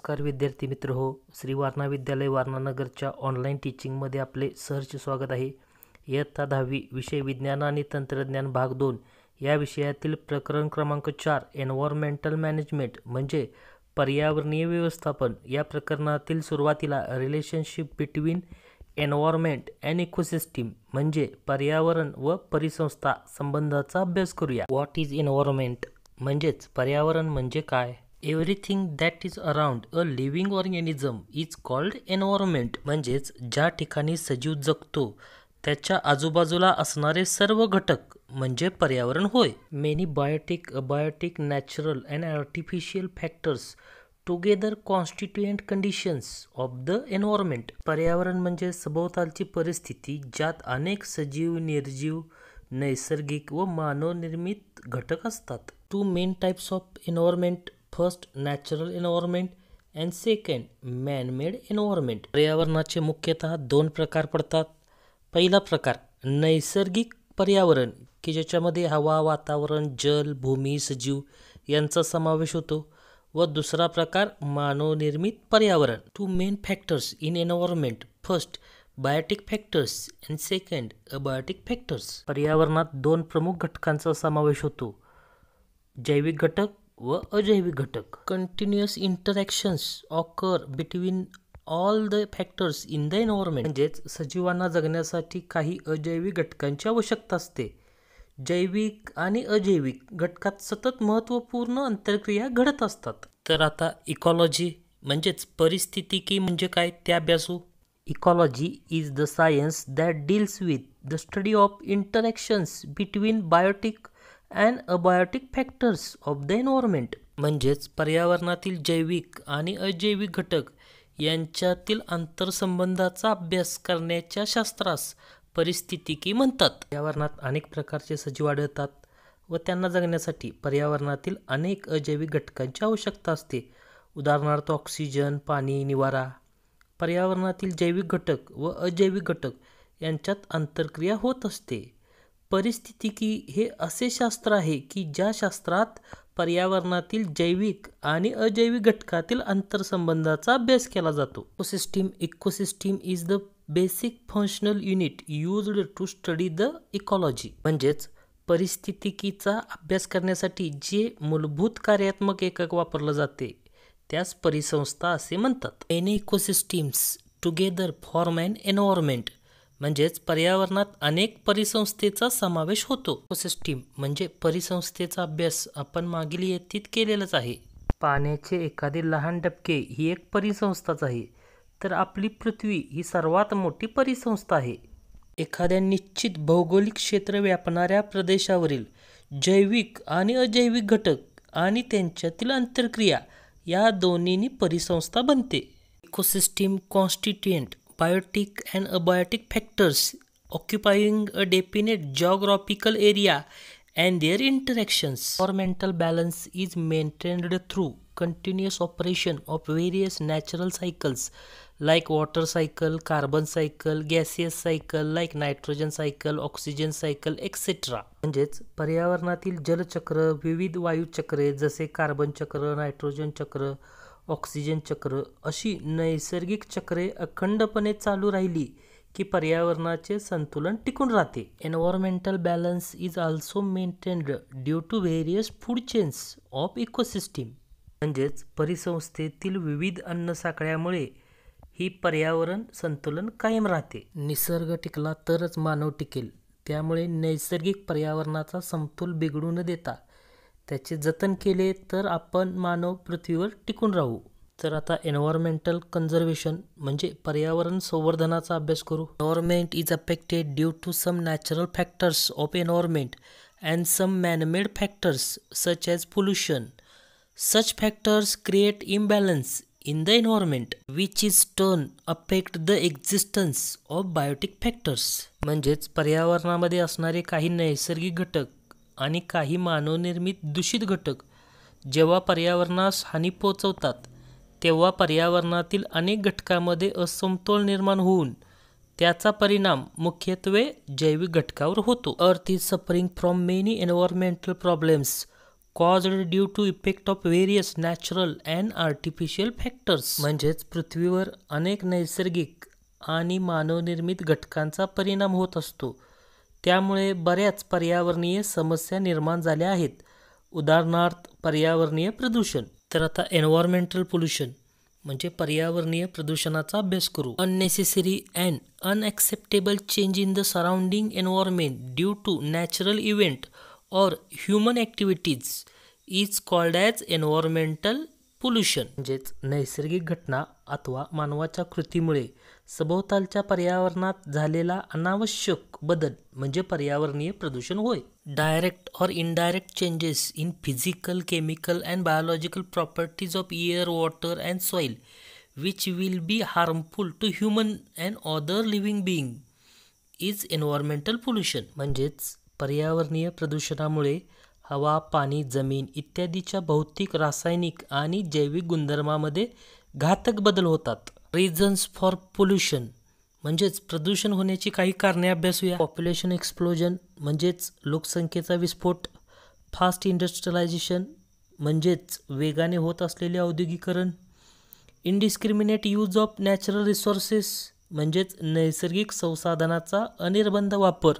नमस्कार विद्यार्थी मित्र हो, श्री वारणा विद्यालय वारणानगरच्या ऑनलाईन टीचिंगमध्ये आपले सहर्ष स्वागत आहे. इयत्ता 10वी विषय विज्ञान आणि तंत्रज्ञान भाग 2 या विषयातील प्रकरण क्रमांक 4 एन्व्हायरमेंटल मॅनेजमेंट म्हणजे पर्यावरणीय व्यवस्थापन या प्रकरणातील सुरुवातीला relationship between environment and ecosystem म्हणजे पर्यावरण व परिसंस्था संबंधाचा अभ्यास करूया. व्हॉट इज एन्व्हायरमेंट म्हणजेच पर्यावरण म्हणजे काय? Everything that is around a living organism is called environment. म्हणजेच ज्या ठिकाणी सजीव जगतो त्याच्या आजूबाजूला असणारे सर्व घटक म्हणजे पर्यावरण होय. Many biotic, abiotic, natural and artificial factors together constituent conditions of the environment. पर्यावरण म्हणजे सभोवतालची परिस्थिती ज्यात अनेक सजीव, निर्जीव, नैसर्गिक व मानवनिर्मित घटक असतात. Two main types of environment, first natural environment and second manmade environment. पर्यावरणाचे मुख्यतः दोन प्रकार पडतात. पहिला प्रकार नैसर्गिक पर्यावरण की ज्याच्यामध्ये हवा, वातावरण, जल, भूमी, सजीव यांचा समावेश होतो. व दुसरा प्रकार मानवनिर्मित पर्यावरण. Two main factors in environment, first biotic factors and second abiotic factors. पर्यावरणात दोन प्रमुख घटकांचा समावेश होतो, जैविक घटक व अजैविक घटक. Continuous interactions occur between all the factors in the environment. म्हणजेच सजीवांना जगण्यासाठी काही अजैविक घटकांची आवश्यकता असते. जैविक आणि अजैविक घटकात सतत महत्त्वपूर्ण आंतरक्रिया घडत असतात. तर आता इकॉलॉजी म्हणजेच परिस्थितिकी म्हणजे काय ते अभ्यासू. Ecology is the science that deals with the study of interactions between biotic and abiotic factors of the environment. म्हणजेच पर्यावरणातील जैविक आणि अजैविक घटक यांच्यातील आंतरसंबंधाचा अभ्यास करण्याच्या शास्त्रास परिस्थितिकी म्हणतात. पर्यावरणात अनेक प्रकारचे सजीव आढळतात व त्यांना जगण्यासाठी पर्यावरणातील अनेक अजैविक घटकांची आवश्यकता असते. उदाहरणार्थ ऑक्सिजन, पाणी, निवारा. पर्यावरणातील जैविक घटक व अजैविक घटक यांच्यात आंतरक्रिया होत असते. परिस्थितिकी हे असे शास्त्र आहे की ज्या शास्त्रात पर्यावरणातील जैविक आणि अजैविक घटकातील आंतरसंबंधाचा अभ्यास केला जातो. Ecosystem is the basic functional unit used to study the ecology. म्हणजेच परिस्थितिकीचा अभ्यास करण्यासाठी जे मूलभूत कार्यात्मक एकक वापरलं जाते त्यास परिसंस्था असे म्हणतात. मेनी इकोसिस्टीम्स टुगेदर फॉर्म अन एन्व्हायरमेंट. म्हणजेच पर्यावरणात अनेक परिसंस्थेचा समावेश होतो. इकोसिस्टीम म्हणजे परिसंस्थेचा अभ्यास आपण मागील इयत्तेत केलेलाच आहे. पाण्याचे एखादे लहान डबके ही एक परिसंस्थाच आहे, तर आपली पृथ्वी ही सर्वात मोठी परिसंस्था आहे. एखाद्या निश्चित भौगोलिक क्षेत्र व्यापणाऱ्या प्रदेशावरील जैविक आणि अजैविक घटक आणि त्यांच्यातील आंतरक्रिया या दोन्हींनी परिसंस्था बनते. Ecosystem constituent biotic and abiotic factors occupying a definite geographical area and their interactions. Environmental balance is maintained through continuous operation of various natural cycles like water cycle, carbon cycle, gaseous cycle like nitrogen cycle, oxygen cycle, etc. म्हणजेच पर्यावरणातील जलचक्र, विविध वायुचक्रे जसे carbon चक्र, nitrogen चक्र, oxygen चक्र अशी नैसर्गिक चक्रे अखंडपणे चालू राहिली की पर्यावरणाचे संतुलन टिकून राहते. Environmental balance is also maintained due to various food chains of ecosystem. म्हणजेच परिसंस्थेतील विविध अन्नसाखळ्यामुळे ही पर्यावरण संतुलन कायम राहते. निसर्ग टिकला तरच मानव टिकेल, त्यामुळे नैसर्गिक पर्यावरणाचा समतोल बिघडू न देता त्याचे जतन केले तर आपण मानव पृथ्वीवर टिकून राहू. तर आता एन्व्हायरमेंटल कन्झर्वेशन म्हणजे पर्यावरण संवर्धनाचा अभ्यास करू. Environment is affected due to some natural factors of environment and some manmade factors such as pollution. Such factors create imbalance in the environment which is turn affect the existence of biotic factors. म्हणजेच पर्यावरणामध्ये असणारे काही नैसर्गिक घटक आणि काही मानवनिर्मित दूषित घटक जेव्हा पर्यावरणास हानी पोहोचवतात तेव्हा पर्यावरणातील अनेक घटकांमध्ये असमतोल निर्माण होऊन त्याचा परिणाम मुख्यत्वे जैविक घटकावर होतो. Earth is suffering from many environmental problems caused due to effect of various natural and artificial factors. म्हणजेच पृथ्वीवर अनेक नैसर्गिक आणि मानवनिर्मित घटकांचा परिणाम होत असतो. त्यामुळे बऱ्याच पर्यावरणीय समस्या निर्माण झाल्या आहेत. उदाहरणार्थ पर्यावरणीय प्रदूषण. तर आता एन्व्हायरमेंटल पोल्युशन म्हणजे पर्यावरणीय प्रदूषणाचा अभ्यास करू. Unnecessary and unacceptable change in the surrounding environment due to natural event or human activities is called as environmental pollution. म्हणजेच नैसर्गिक घटना अथवा मानवाच्या कृतीमुळे सभोवतालच्या पर्यावरणात झालेला अनावश्यक बदल म्हणजे पर्यावरणीय प्रदूषण होय. डायरेक्ट और indirect changes in physical, chemical and biological properties of air, water and soil which will be harmful to human and other living being is environmental pollution. म्हणजेच पर्यावरणीय प्रदूषणामुळे हवा, पाणी, जमीन इत्यादीच्या भौतिक, रासायनिक आणि जैविक गुणधर्मामध्ये घातक बदल होतात. रिझन्स फॉर पोल्युशन म्हणजेच प्रदूषण होण्याची काही कारणे अभ्यासूया. पॉप्युलेशन एक्सप्लोजन म्हणजेच लोकसंख्येचा विस्फोट. फास्ट इंडस्ट्रियलायझेशन म्हणजेच वेगाने होत असलेले औद्योगिकरण. Indiscriminate use of natural resources म्हणजेच नैसर्गिक संसाधनाचा अनिर्बंध वापर.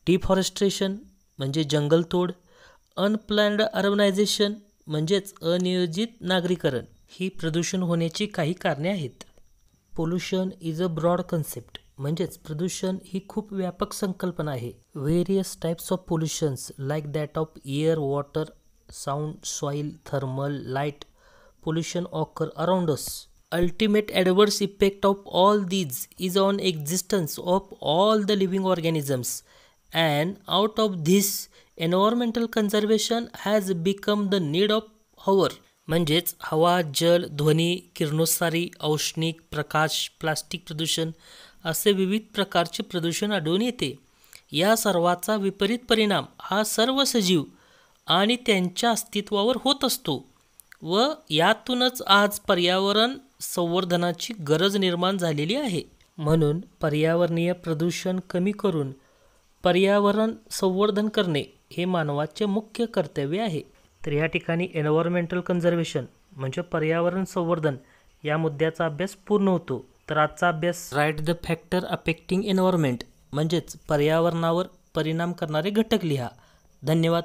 डिफॉरेस्ट्रेशन म्हणजे जंगलतोड. अनप्लॅन्ड अर्बनायझेशन म्हणजेच अनियोजित नागरीकरण ही प्रदूषण होण्याची काही कारणे आहेत. Pollution is a broad concept म्हणजेच प्रदूषण ही खूप व्यापक संकल्पना आहे. Various types of pollutions like that of air, water, sound, soil, thermal, light pollution occur around us. Ultimate adverse effect of all these is on existence of all the living organisms, and out of this environmental conservation has become the need of hour. म्हणजेच हवा, जल, ध्वनी, किरणोत्सारी, औष्णिक, प्रकाश, plastic प्रदूषण असे विविध प्रकारचे प्रदूषण आढळून येते. या सर्वाचा विपरीत परिणाम हा सर्व सजीव आणि त्यांच्या अस्तित्वावर होत असतो व यातूनच आज पर्यावरण संवर्धनाची गरज निर्माण झालेली आहे. म्हणून पर्यावरणीय प्रदूषण कमी करून पर्यावरण संवर्धन करणे हे मानवाचे मुख्य कर्तव्य आहे. तर या ठिकाणी एन्व्हायरमेंटल कन्झर्वेशन म्हणजे पर्यावरण संवर्धन या मुद्द्याचा अभ्यास पूर्ण होतो. तर आजचा अभ्यास write the factor affecting environment म्हणजेच पर्यावरणावर परिणाम करणारे घटक लिहा. धन्यवाद.